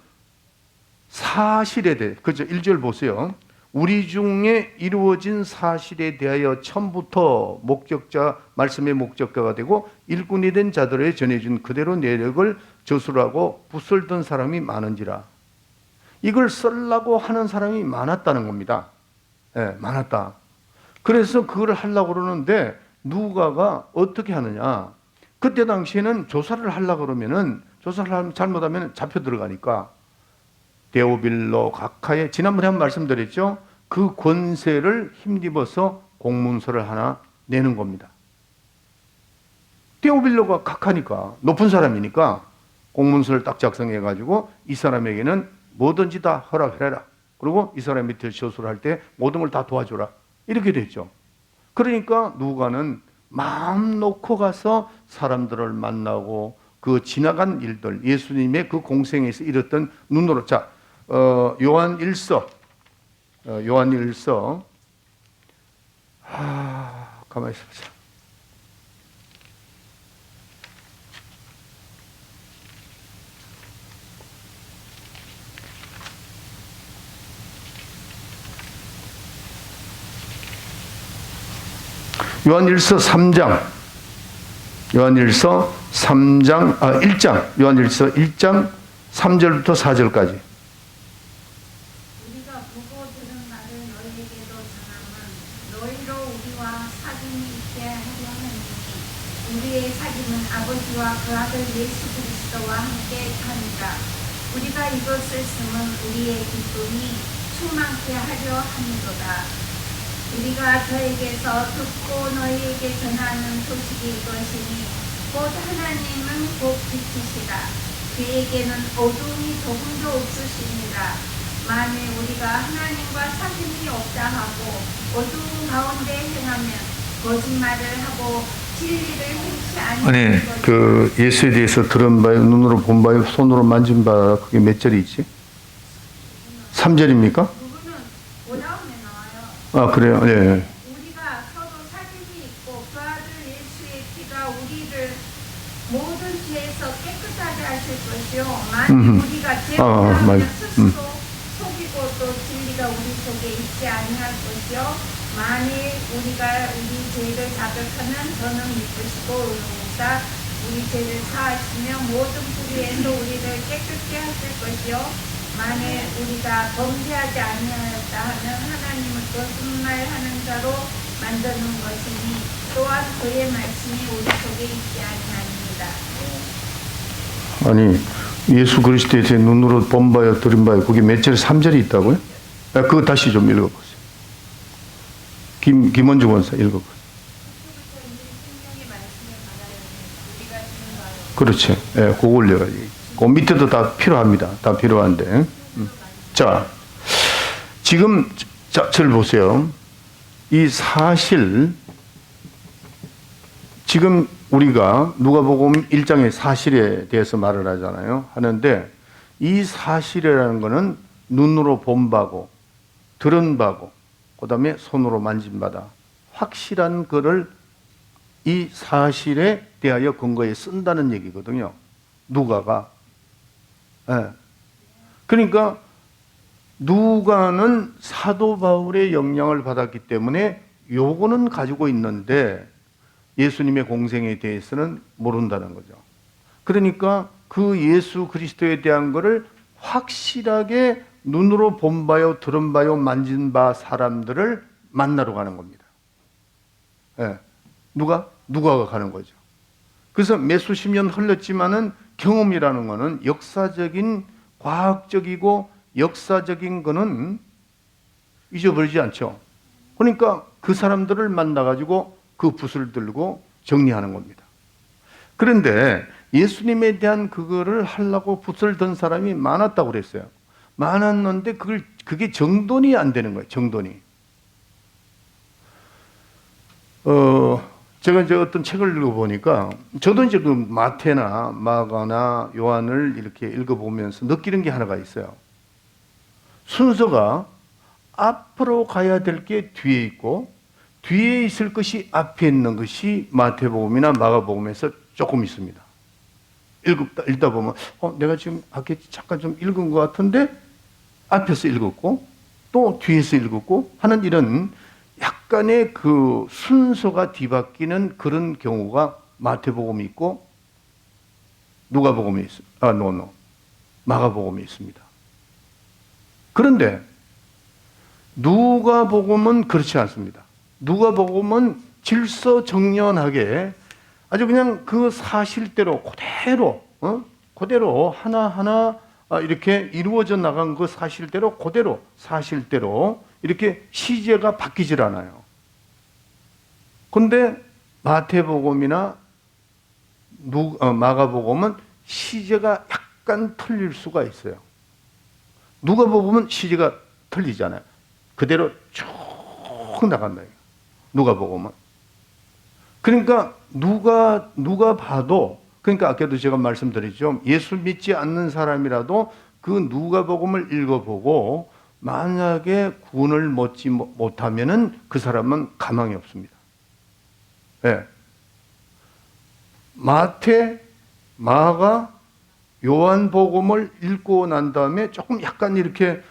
사실에 대해, 그죠? 1절 보세요. 우리 중에 이루어진 사실에 대하여 처음부터 목적자, 말씀의 목적자가 되고 일꾼이 된 자들에 전해준 그대로 내력을 저술하고 붓설던 사람이 많은지라. 이걸 쓰려고 하는 사람이 많았다는 겁니다. 예, 많았다. 그래서 그걸 하려고 그러는데 누가가 어떻게 하느냐. 그때 당시에는 조사를 하려고 그러면은, 조사를 잘못하면 잡혀 들어가니까 데오빌로 각하에, 지난번에 한 말씀드렸죠. 그 권세를 힘입어서 공문서를 하나 내는 겁니다. 데오빌로가 각하니까, 높은 사람이니까 공문서를 딱 작성해 가지고 이 사람에게는 뭐든지 다 허락해라. 그리고 이 사람 밑에 저술을 할 때 모든 걸 다 도와줘라. 이렇게 됐죠. 그러니까 누가는 마음 놓고 가서 사람들을 만나고 그 지나간 일들, 예수님의 그 공생에서 이뤘던 눈으로. 자, 요한 1서, 가만히 있어보자. 요한일서 3장, 3절부터 4절까지. 우리가 보고 들은 말을 너희에게도 전함은 너희로 우리와 사귐이 있게 하려 하니 우리의 사귐은 아버지와 그 아들 예수 그리스도와 함께 하니라. 우리가 이것을 쓰면 우리의 기쁨이 충만케 하려 함이로다. 우리가 저에게서 듣고 너희에게 전하는 소식이 이것이니 곧 하나님은 곧 빛이시라. 그에게는 어두움이 조금도 없으시니라. 만일 우리가 하나님과 사귐이 없다 하고 어두운 가운데 행하면 거짓말을 하고 진리를 행치 아니하는 것이라. 그 예수에 대해서 들은 바에, 눈으로 본 바에, 손으로 만진 바, 그게 몇 절이 있지? 3절입니까? 그거는 오다음에 나와요. 아, 그래요? 예. 우리가 서로 사귐이 있고 그 아들 예수의 피가 우리를 모든 죄에서 깨끗하게 하실 것이요. 만일 우리가 죄하면 스스로 속이고 또 진리가 우리 속에 있지 아니할 것이요. 만일 우리가 우리 죄를 자백하면 저는 믿으시고 의로우사 우리 죄를 사하시며 모든 불의에서 우리를 깨끗게 하실 것이요. 만일 우리가 범죄하지 아니하였다 하면 하나님을 거짓말하는 자로 만드는 것이니 또한 그의 말씀이 우리 속에 있지 아니하니이다. 아니, 예수 그리스도의 제 눈으로 본 바요, 들은 바요, 그게 몇 절, 3절이 있다고요? 아, 그거 다시 좀 읽어보세요. 김원주 원사 읽어보세요. 그렇죠. 예, 그거 올려가지고. 그 밑에도 다 필요합니다. 다 필요한데. 자, 지금, 자, 절 보세요. 이 사실, 지금 우리가 누가복음 1장의 사실에 대해서 말을 하잖아요. 하는데, 이 사실이라는 것은 눈으로 본 바고, 들은 바고, 그 다음에 손으로 만진 바다. 확실한 거를 이 사실에 대하여 근거에 쓴다는 얘기거든요. 누가가. 예. 그러니까 누가는 사도 바울의 영향을 받았기 때문에 요거는 가지고 있는데 예수님의 공생에 대해서는 모른다는 거죠. 그러니까 그 예수 그리스도에 대한 것을 확실하게 눈으로 본 바요, 들은 바요, 만진 바 사람들을 만나러 가는 겁니다. 예. 누가가 가는 거죠. 그래서 몇 수십 년 흘렀지만은 경험이라는 것은 역사적인, 과학적이고 역사적인 것은 잊어버리지 않죠. 그러니까 그 사람들을 만나가지고 그 붓을 들고 정리하는 겁니다. 그런데 예수님에 대한 그거를 하려고 붓을 든 사람이 많았다고 그랬어요. 많았는데 그게 정돈이 안 되는 거예요. 정돈이. 제가 이제 어떤 책을 읽어보니까 저도 이제 그 마태나 마가나 요한을 이렇게 읽어보면서 느끼는 게 하나가 있어요. 순서가 앞으로 가야 될 게 뒤에 있고 뒤에 있을 것이 앞에 있는 것이 마태복음이나 마가복음에서 조금 있습니다. 읽다 보면 내가 지금 아까 잠깐 좀 읽은 것 같은데 앞에서 읽었고 또 뒤에서 읽었고 하는 이런 약간의 그 순서가 뒤바뀌는 그런 경우가 마태복음이 있고 누가복음이 있습니다. 마가복음이 있습니다. 그런데 누가복음은 그렇지 않습니다. 누가복음은 질서정연하게 아주 그냥 그 사실대로 그대로 하나하나 이렇게 이루어져 나간 그 사실대로 그대로 사실대로 이렇게 시제가 바뀌질 않아요. 그런데 마태복음이나 마가복음은 시제가 약간 틀릴 수가 있어요. 누가복음은 시제가 틀리잖아요. 그대로 쭉 나간다. 누가복음은. 그러니까 누가 봐도, 그러니까 아까도 제가 말씀드렸죠. 예수 믿지 않는 사람이라도 그 누가복음을 읽어보고 만약에 구원을 얻지 못하면은 그 사람은 가망이 없습니다. 네. 마태, 마가, 요한복음을 읽고 난 다음에 조금 약간 이렇게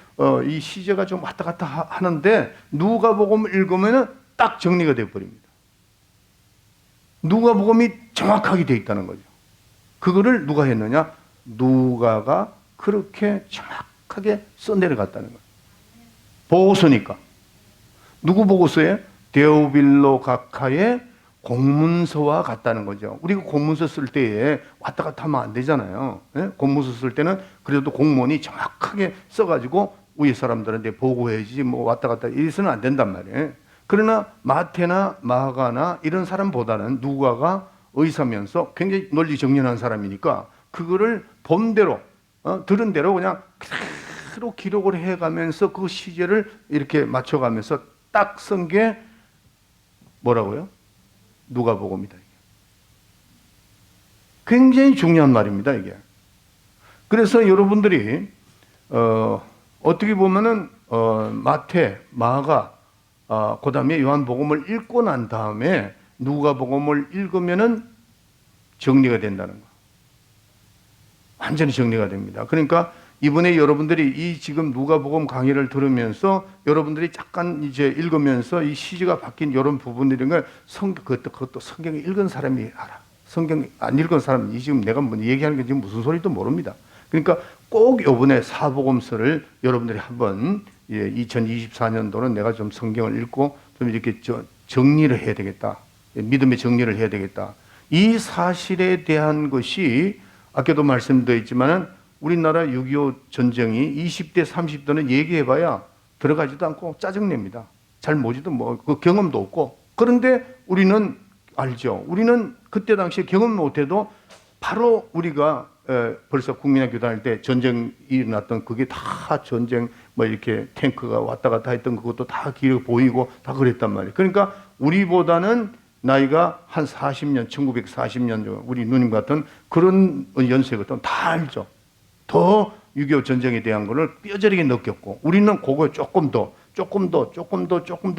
이 시제가 좀 왔다 갔다 하는데 누가복음을 읽으면은 딱 정리가 되어 버립니다. 누가복음이 정확하게 되어 있다는 거죠. 그거를 누가 했느냐? 누가가 그렇게 정확하게 써내려갔다는 거예요. 보고서니까. 누구 보고서에? 데오빌로 각하의 공문서와 같다는 거죠. 우리가 공문서 쓸 때에 왔다 갔다 하면 안 되잖아요. 예? 공문서 쓸 때는 그래도 공문이 정확하게 써가지고 위에 사람들한테 보고해야지 뭐 왔다 갔다 이래서는 안 된단 말이에요. 그러나 마태나 마가나 이런 사람보다는 누가가 의사면서 굉장히 널리 정연한 사람이니까 그거를 본 대로 들은 대로 그냥 그대로 기록을 해가면서 그 시제를 이렇게 맞춰가면서 딱 쓴 게 뭐라고요? 누가복음이다. 굉장히 중요한 말입니다, 이게. 그래서 여러분들이 어떻게 보면은 마태, 마가, 그다음에 요한복음을 읽고 난 다음에 누가복음을 읽으면은 정리가 된다는 거. 완전히 정리가 됩니다. 그러니까 이번에 여러분들이 이 지금 누가복음 강의를 들으면서 여러분들이 잠깐 이제 읽으면서 이 시제가 바뀐 이런 부분들인 걸 그것도 성경을 읽은 사람이 알아. 성경 안 읽은 사람이 지금 내가 뭐 얘기하는 게 지금 무슨 소리도 모릅니다. 그러니까 꼭 이번에 사복음서를 여러분들이 한번 2024년도는 내가 좀 성경을 읽고 좀 이렇게 정리를 해야 되겠다. 믿음의 정리를 해야 되겠다. 이 사실에 대한 것이 아까도 말씀드렸지만은 우리나라 6.25 전쟁이 20대, 30대는 얘기해봐야 들어가지도 않고 짜증냅니다. 잘 모지도 그 경험도 없고. 그런데 우리는 알죠. 우리는 그때 당시에 경험 못해도 바로 우리가 벌써 국민학교 다닐 때 전쟁 일어났던 그게 다 전쟁 이렇게 탱크가 왔다 갔다 했던 그것도 다 길어 보이고 다 그랬단 말이에요. 그러니까 우리보다는 나이가 한 40년, 1940년 우리 누님 같은 그런 연세 같은 다 알죠. 더 6.25 전쟁에 대한 거를 뼈저리게 느꼈고 우리는 그거 조금 더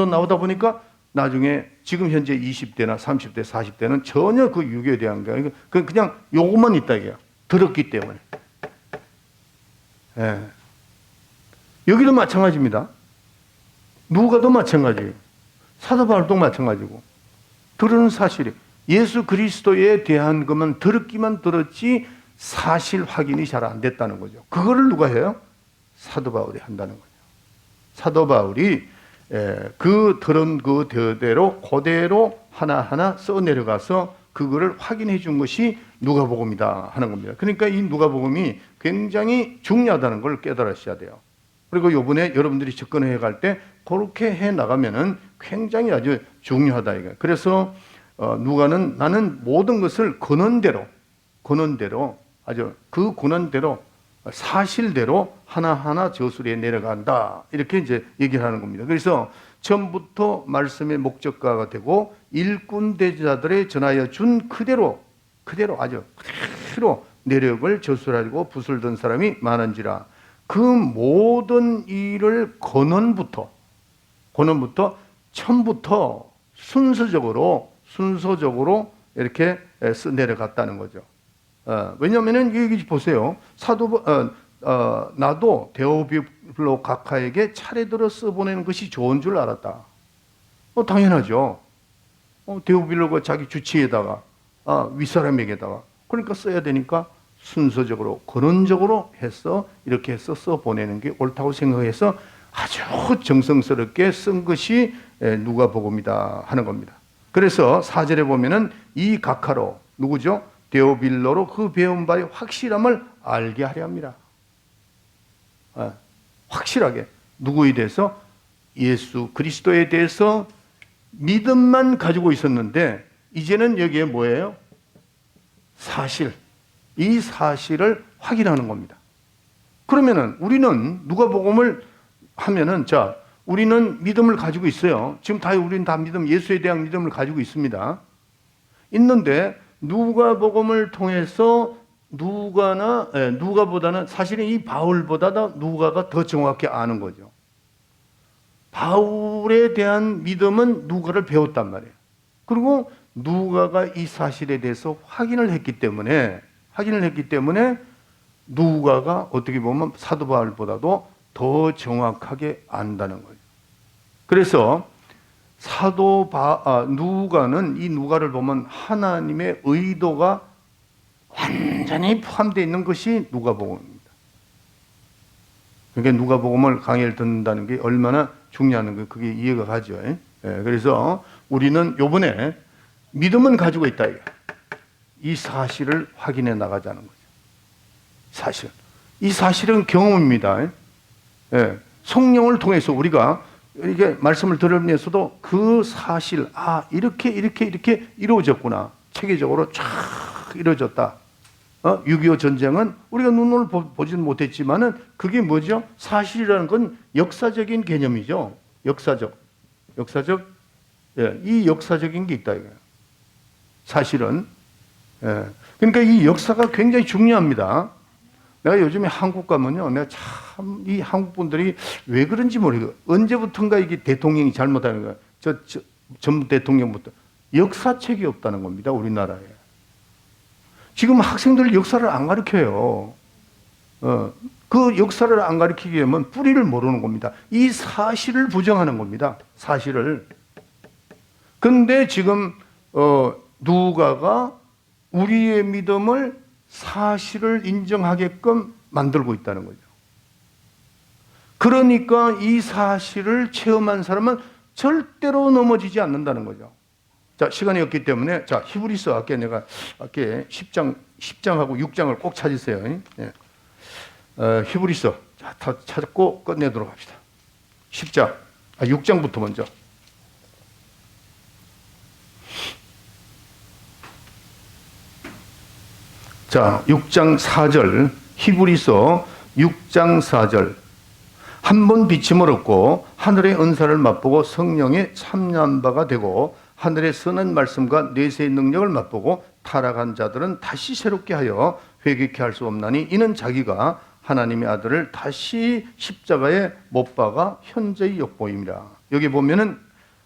나오다 보니까 나중에 지금 현재 20대나 30대, 40대는 전혀 그 6.25에 대한 게 그냥 요것만 있다 이게요. 들었기 때문에. 예. 여기도 마찬가지입니다. 누가도 마찬가지예요. 사도 바울도 마찬가지고. 들은 사실이 예수 그리스도에 대한 것만 들었기만 들었지 사실 확인이 잘 안 됐다는 거죠. 그거를 누가 해요? 사도 바울이 한다는 거죠. 사도 바울이 그 들은 그 그대로 하나하나 써 내려가서 그거를 확인해 준 것이 누가복음이다 하는 겁니다. 그러니까 이 누가복음이 굉장히 중요하다는 걸 깨달으셔야 돼요. 그리고 이번에 여러분들이 접근해 갈 때 그렇게 해 나가면은 굉장히 아주 중요하다 이거. 그래서 누가는 나는 모든 것을 근원대로 아주 그 근원대로 사실대로 하나하나 저술에 내려간다. 이렇게 이제 얘기를 하는 겁니다. 그래서 처음부터 말씀의 목적가가 되고 일꾼 대자들의 전하여 준 그대로 아주 그대로 내력을 저술하고 붓을 든 사람이 많은지라. 그 모든 일을 근원부터 처음부터 순서적으로 이렇게 써 내려갔다는 거죠. 왜냐하면은 여기 보세요. 나도 데오빌로 각하에게 차례대로 써보내는 것이 좋은 줄 알았다. 당연하죠. 데오빌로가 자기 주치에다가 윗사람에게다가 그러니까 써야 되니까 순서적으로 근원적으로 해서 이렇게 해서 써보내는 게 옳다고 생각해서 아주 정성스럽게 쓴 것이 누가복음이다 하는 겁니다. 그래서 4절에 보면은 이 각하로 누구죠? 데오빌로로 그 배운 바의 확실함을 알게 하려 합니다. 확실하게 누구에 대해서? 예수 그리스도에 대해서 믿음만 가지고 있었는데 이제는 여기에 뭐예요? 사실. 이 사실을 확인하는 겁니다. 그러면은 우리는 누가복음을 하면은 우리는 믿음을 가지고 있어요. 지금 우리는 다 예수에 대한 믿음을 가지고 있습니다. 있는데 누가복음을 통해서 누가보다는 사실은 이 바울보다 누가가 더 정확히 아는 거죠. 바울에 대한 믿음은 누가를 배웠단 말이에요. 그리고 누가가 이 사실에 대해서 확인을 했기 때문에 누가가 어떻게 보면 사도 바울보다도 더 정확하게 안다는 거예요. 그래서 누가는 이 누가를 보면 하나님의 의도가 완전히 포함되어 있는 것이 누가복음입니다. 그러니까 누가복음을 강의를 듣는다는 게 얼마나 중요한 거 그게 이해가 가죠. 그래서 우리는 요번에 믿음은 가지고 있다. 이 사실을 확인해 나가자는 거죠. 사실. 이 사실은 경험입니다. 성령을 통해서 우리가 이게 말씀을 들으면서도 그 사실, 이렇게 이루어졌구나. 체계적으로 쫙 이루어졌다. 6.25 전쟁은 우리가 눈으로 보지는 못했지만은 그게 뭐죠? 사실이라는 건 역사적인 개념이죠. 역사적. 이 역사적인 게 있다 이거예요. 사실은. 그러니까 이 역사가 굉장히 중요합니다. 내가 요즘에 한국 가면요, 내가 참 이 한국 분들이 왜 그런지 모르겠어요. 언제부턴가 이게 대통령이 잘못하는 거야. 전 대통령부터 역사책이 없다는 겁니다. 우리나라에. 지금 학생들 역사를 안 가르쳐요. 그 역사를 안 가르치게 되면 뿌리를 모르는 겁니다. 이 사실을 부정하는 겁니다. 사실을. 근데 지금 누가가 우리의 믿음을 사실을 인정하게끔 만들고 있다는 거죠. 그러니까 이 사실을 체험한 사람은 절대로 넘어지지 않는다는 거죠. 자, 시간이 없기 때문에 히브리서 아까 10장하고 6장을 꼭 찾으세요. 히브리서 다 찾고 끝내도록 합시다. 6장부터 먼저. 자, 6장 4절, 히브리서 6장 4절. 한 번 비침을 얻고 하늘의 은사를 맛보고 성령에 참여한 바가 되고 하늘의 선한 말씀과 내세의 능력을 맛보고 타락한 자들은 다시 새롭게 하여 회개케 할 수 없나니 이는 자기가 하나님의 아들을 다시 십자가에 못 박아 현재의 역보임이라. 여기 보면은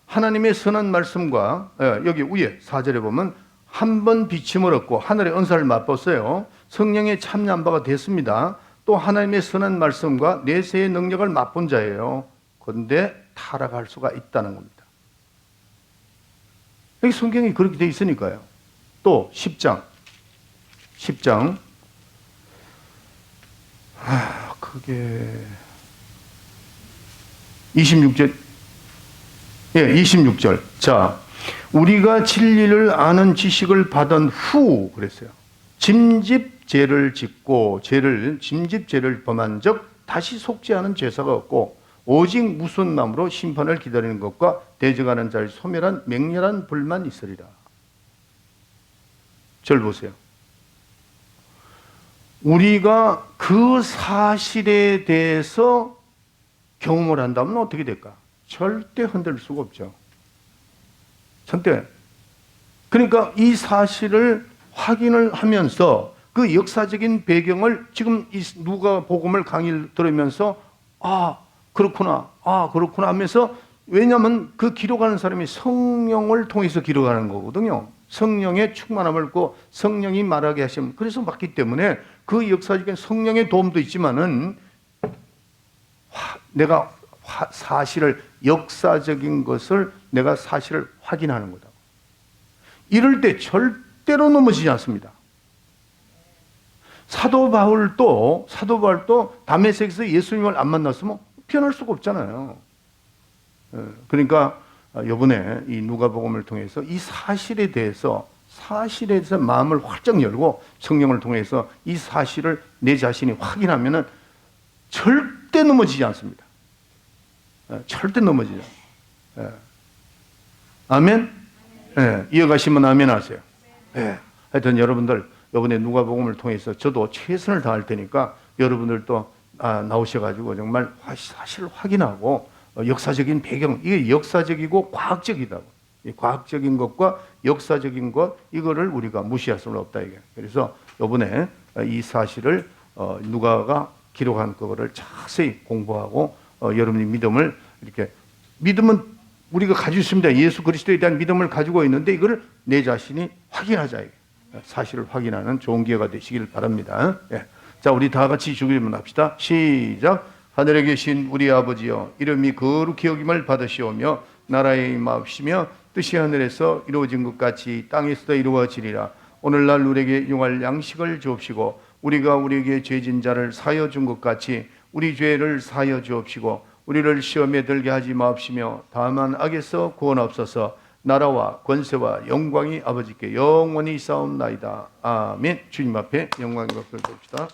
하나님의 선한 말씀과 여기 위에 4절에 보면 한 번 비침을 얻고 하늘의 은사를 맛봤어요. 성령에 참여한 바가 됐습니다. 또 하나님의 선한 말씀과 내세의 능력을 맛본 자예요. 그런데 타락할 수가 있다는 겁니다. 여기 성경이 그렇게 되어 있으니까요. 또 10장 그게 26절. 예, 26절. 자, 우리가 진리를 아는 지식을 받은 후 그랬어요. 짐집죄를 짓고 짐집죄를 범한 적 다시 속지 않은 죄사가 없고 오직 무슨 마음으로 심판을 기다리는 것과 대적하는 자의 소멸한 맹렬한 불만 있으리라. 절 보세요. 우리가 그 사실에 대해서 경험을 한다면 어떻게 될까? 절대 흔들 수가 없죠. 절대. 그러니까 이 사실을 확인을 하면서 그 역사적인 배경을 지금 이 누가복음을 강의를 들으면서 그렇구나 하면서, 왜냐하면 그 기록하는 사람이 성령을 통해서 기록하는 거거든요. 성령의 충만함을 얻고 성령이 말하게 하시면, 그래서 맞기 때문에 그 역사적인 성령의 도움도 있지만은 내가 사실을, 역사적인 것을 내가 사실을 확인하는 거다. 이럴 때 절대로 넘어지지 않습니다. 사도 바울도 다메섹에서 예수님을 안 만났으면 피어날 수가 없잖아요. 그러니까 이번에 이 누가복음을 통해서 이 사실에 대해서 마음을 활짝 열고 성령을 통해서 이 사실을 내 자신이 확인하면은 절대 넘어지지 않습니다. 절대 넘어지지 않아요. 아멘? 이어가시면 아멘 하세요. 하여튼 여러분들 이번에 누가복음을 통해서 저도 최선을 다할 테니까 여러분들도 나오셔가지고 정말 사실을 확인하고 역사적인 배경, 이게 역사적이고 과학적이다. 과학적인 것과 역사적인 것, 이거를 우리가 무시할 수는 없다 이게. 그래서 이번에 이 사실을 누가가 기록한 그거를 자세히 공부하고 여러분이 믿음을 믿음은 우리가 가지고 있습니다. 예수 그리스도에 대한 믿음을 가지고 있는데 이걸 내 자신이 확인하자 이게. 사실을 확인하는 좋은 기회가 되시길 바랍니다. 자, 우리 다 같이 주기도문 합시다. 시작. 하늘에 계신 우리 아버지여, 이름이 거룩히 여김을 받으시오며 나라의 임하옵시며 뜻이 하늘에서 이루어진 것 같이 땅에서도 이루어지리라. 오늘날 우리에게 용할 양식을 주옵시고 우리가 우리에게 죄진 자를 사하여 준 것 같이 우리 죄를 사하여 주옵시고 우리를 시험에 들게 하지 마옵시며 다만 악에서 구원하옵소서. 나라와 권세와 영광이 아버지께 영원히 있사옵나이다. 아멘. 주님 앞에 영광의 박수를 드립시다.